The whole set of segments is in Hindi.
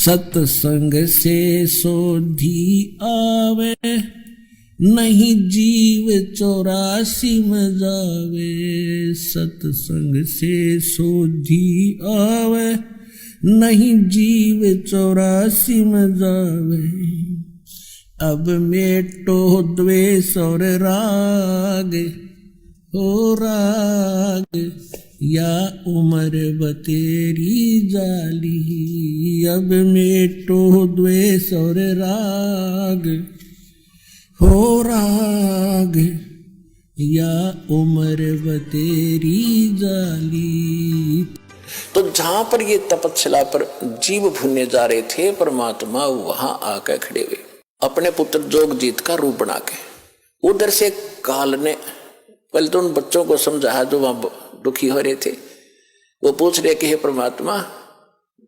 सत्संग से सोधी आवे, नहीं जीव 84 में जावे। सत्संग से सोधी आवे, नहीं जीव 84 में जावे। अब मेटो द्वेष और राग, हो राग या उम्र बतेरी जाली। अब मेटो द्वेष और राग, हो राग या उम्र बतेरी जाली। तो जहां पर ये तपस्या पर जीव भुनने जा रहे थे, परमात्मा वहां आकर खड़े हुए अपने पुत्र जोगजीत का रूप बना के। उधर से काल ने पहले तो उन बच्चों को समझाया जो वहां दुखी हो रहे थे। वो पूछ रहे कि हे परमात्मा,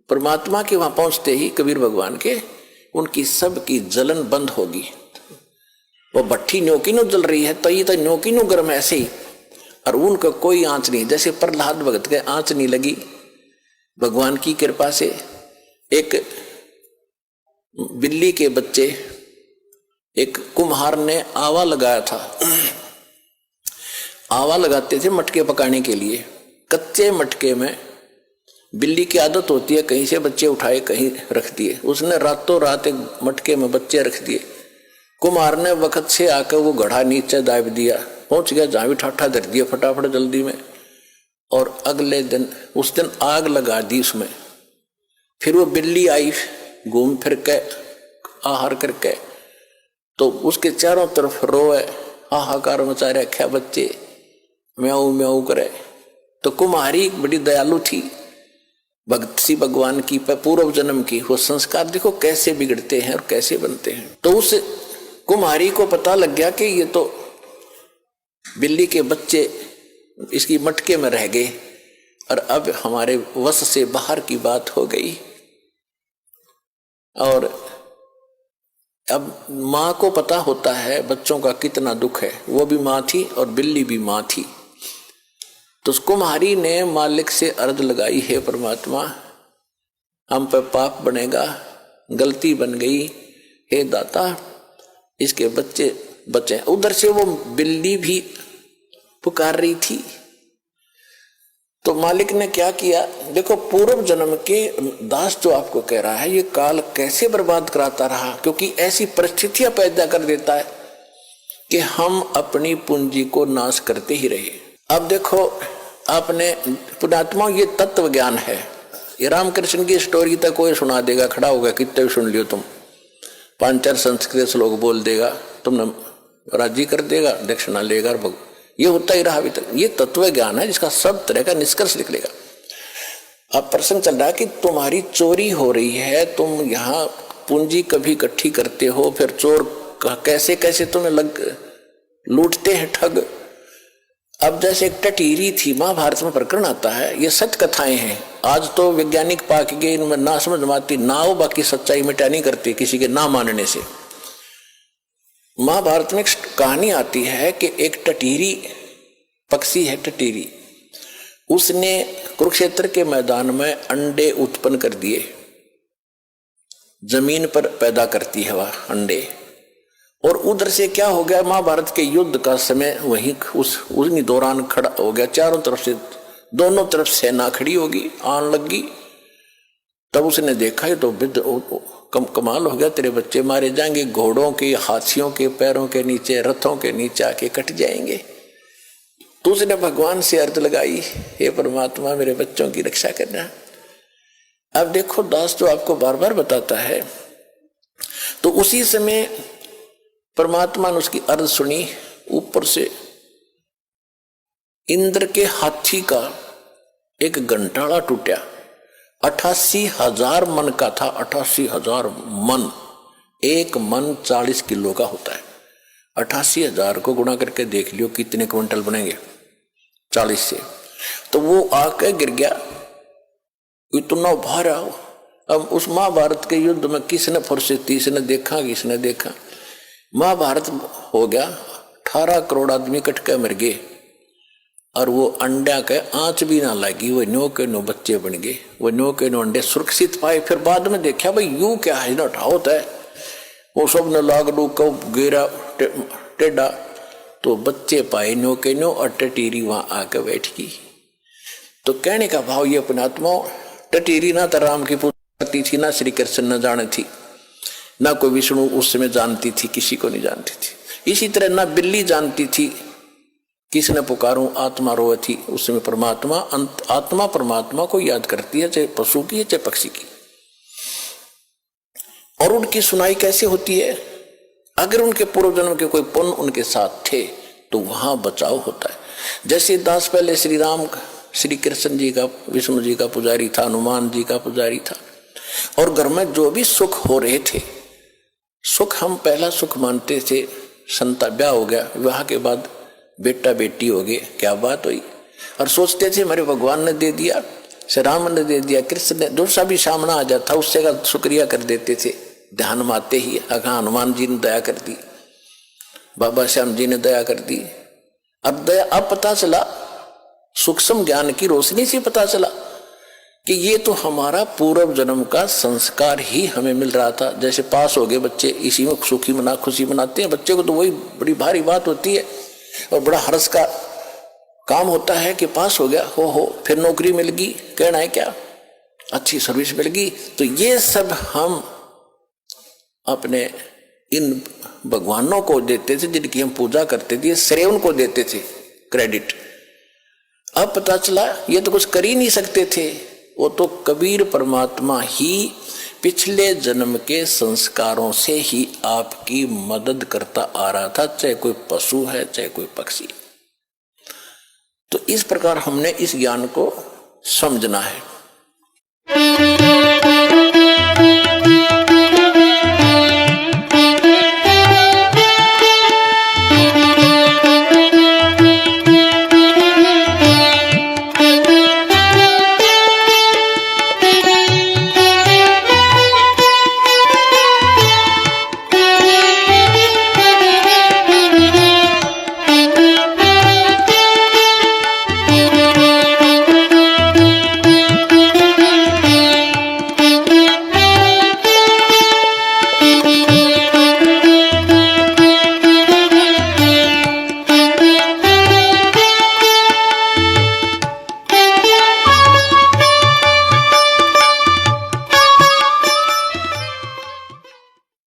परमात्मा के वहां पहुंचते ही कबीर भगवान के उनकी सबकी जलन बंद होगी। वो भट्ठी न्योकी नो जल रही है तो ये तो न्योकी नो गर्म ऐसे ही, और उनका कोई आंच नहीं। जैसे प्रहलाद भगत के आंच नहीं लगी, भगवान की कृपा से एक बिल्ली के बच्चे, एक कुम्हार ने आवा लगाया था। आवा लगाते थे मटके पकाने के लिए। कच्चे मटके में बिल्ली की आदत होती है कहीं से बच्चे उठाए कहीं रख दिए। उसने रातों रात एक मटके में बच्चे रख दिए। कुम्हार ने वक्त से आकर वो घड़ा नीचे दाब दिया, पहुंच गया जहां भी ठाठा धर दिया फटाफट जल्दी में, और अगले दिन उस दिन आग लगा दी उसमें। फिर वो बिल्ली आई घूम फिर के आहार करके, तो उसके चारों तरफ रोए, हाहाकार मचा रखा, बच्चे म्याऊ म्याऊ करे। तो कुम्हारी बड़ी दयालु थी, भक्त सी भगवान की पूर्व जन्म की। वो संस्कार देखो कैसे बिगड़ते हैं और कैसे बनते हैं। तो उस कुम्हारी को पता लग गया कि ये तो बिल्ली के बच्चे इसकी मटके में रह गए और अब हमारे वश से बाहर की बात हो गई। और अब माँ को पता होता है बच्चों का कितना दुख है। वो भी माँ थी और बिल्ली भी माँ थी। तो कुम्हारी ने मालिक से अर्ज लगाई, हे परमात्मा, हम पर पाप बनेगा, गलती बन गई, हे दाता इसके बच्चे बचे। उधर से वो बिल्ली भी पुकार रही थी। तो मालिक ने क्या किया, देखो पूर्व जन्म के दास जो आपको कह रहा है ये काल कैसे बर्बाद कराता रहा, क्योंकि ऐसी परिस्थितियां पैदा कर देता है कि हम अपनी पूंजी को नाश करते ही रहे। अब देखो आपने पुणात्मा, ये तत्व ज्ञान है। ये रामकृष्ण की स्टोरी तक कोई सुना देगा, खड़ा होगा, कितने सुन लियो तुम, 5-4 संस्कृत श्लोक बोल देगा, तुमने राजी कर देगा, दक्षिणा लेगा, ये होता ही रहा अभी तक। ये तत्व ज्ञान है जिसका सब तरह का निष्कर्ष निकलेगा। अब प्रश्न चल रहा है कि तुम्हारी चोरी हो रही है, तुम यहाँ पूंजी कभी इकट्ठी करते हो, फिर चोर कैसे कैसे तुम्हें लूटते हैं ठग। अब जैसे एक टटीरी थी, महाभारत में प्रकरण आता है, ये सच कथाएं हैं। आज तो वैज्ञानिक पाक के इनमें ना समझ माती ना हो, बाकी सच्चाई मिटा नहीं करती किसी के ना मानने से। महाभारत में एक कहानी आती है कि एक टटीरी पक्षी है, टटीरी, उसने कुरुक्षेत्र के मैदान में अंडे उत्पन्न कर दिए। जमीन पर पैदा करती है वह अंडे। और उधर से क्या हो गया, महाभारत के युद्ध का समय वहीं उसी दौरान खड़ा हो गया। चारों तरफ से दोनों तरफ सेना खड़ी होगी, आन लगी। तब उसने देखा है तो कमाल हो गया, तेरे बच्चे मारे जाएंगे, घोड़ों के, हाथियों के पैरों के नीचे, रथों के नीचे आके कट जाएंगे। तो उसने भगवान से अर्ज लगाई, हे परमात्मा मेरे बच्चों की रक्षा करना। अब देखो दास जो आपको बार बार बताता है, तो उसी समय परमात्मा ने उसकी अर्ज सुनी। ऊपर से इंद्र के हाथी का एक घंटाड़ा टूटा। 88,000 मन का था, 88,000 मन। एक मन 40 किलो का होता है। 88,000 को गुणा करके देख लियो कितने क्विंटल बनेंगे 40 से। तो वो आके गिर गया, इतना भारा। अब उस महाभारत के युद्ध में किसने फुर्सती, किसने देखा। महाभारत हो गया, 18 करोड़ आदमी कट के मर गए। और वो अंडा के आंच भी ना लगी, वो नो के नो बच्चे बन गए, वो नो के नो अंडे सुरक्षित पाए। फिर बाद में देखा भाई यू क्या है ना ठावत है, वो सब ने लाग डू को गेरा टेढ़ा, तो बच्चे पाए नो के नो और टटीरी वहां आकर बैठ गई। तो कहने का भाव ये अपने आत्मा, टटीरी ना तो राम की पूजा करती थी, ना श्री कृष्ण न जाने थी, ना कोई विष्णु उस समय जानती थी, किसी को नहीं जानती थी। इसी तरह ना बिल्ली जानती थी किसने पुकारूं आत्मा रोए थी, उस समय परमात्मा आत्मा परमात्मा को याद करती है, चाहे पशु की है चाहे पक्षी की। और उनकी सुनाई कैसे होती है, अगर उनके पूर्व जन्म के कोई पुण्य उनके साथ थे तो वहां बचाव होता है। जैसे दास पहले श्री राम श्री कृष्ण जी का विष्णु जी का पुजारी था, हनुमान जी का पुजारी था, और घर में जो भी सुख हो रहे थे, सुख हम पहला सुख मानते थे, संता ब्याह हो गया, विवाह के बाद बेटा बेटी हो गए, क्या बात हुई, और सोचते थे मेरे भगवान ने दे दिया, श्री राम ने दे दिया, कृष्ण ने, जो सा भी सामना आ जाता उससे का शुक्रिया कर देते थे, ध्यान में आते ही अगर हनुमान जी ने दया कर दी, बाबा श्याम जी ने दया कर दी। अब दया, अब पता चला सूक्ष्म ज्ञान की रोशनी से पता चला कि ये तो हमारा पूर्व जन्म का संस्कार ही हमें मिल रहा था। जैसे पास हो गए बच्चे, इसी में सुखी मना खुशी मनाते हैं, बच्चे को तो वही बड़ी भारी बात होती है और बड़ा हर्ष का काम होता है कि पास हो गया, हो फिर नौकरी मिल गई, कहना है क्या, अच्छी सर्विस मिल गई। तो ये सब हम अपने इन भगवानों को देते थे जिनकी हम पूजा करते थे, श्रेय उनको देते थे, क्रेडिट। अब पता चला ये तो कुछ कर ही नहीं सकते थे, वो तो कबीर परमात्मा ही पिछले जन्म के संस्कारों से ही आपकी मदद करता आ रहा था, चाहे कोई पशु है चाहे कोई पक्षी। तो इस प्रकार हमने इस ज्ञान को समझना है।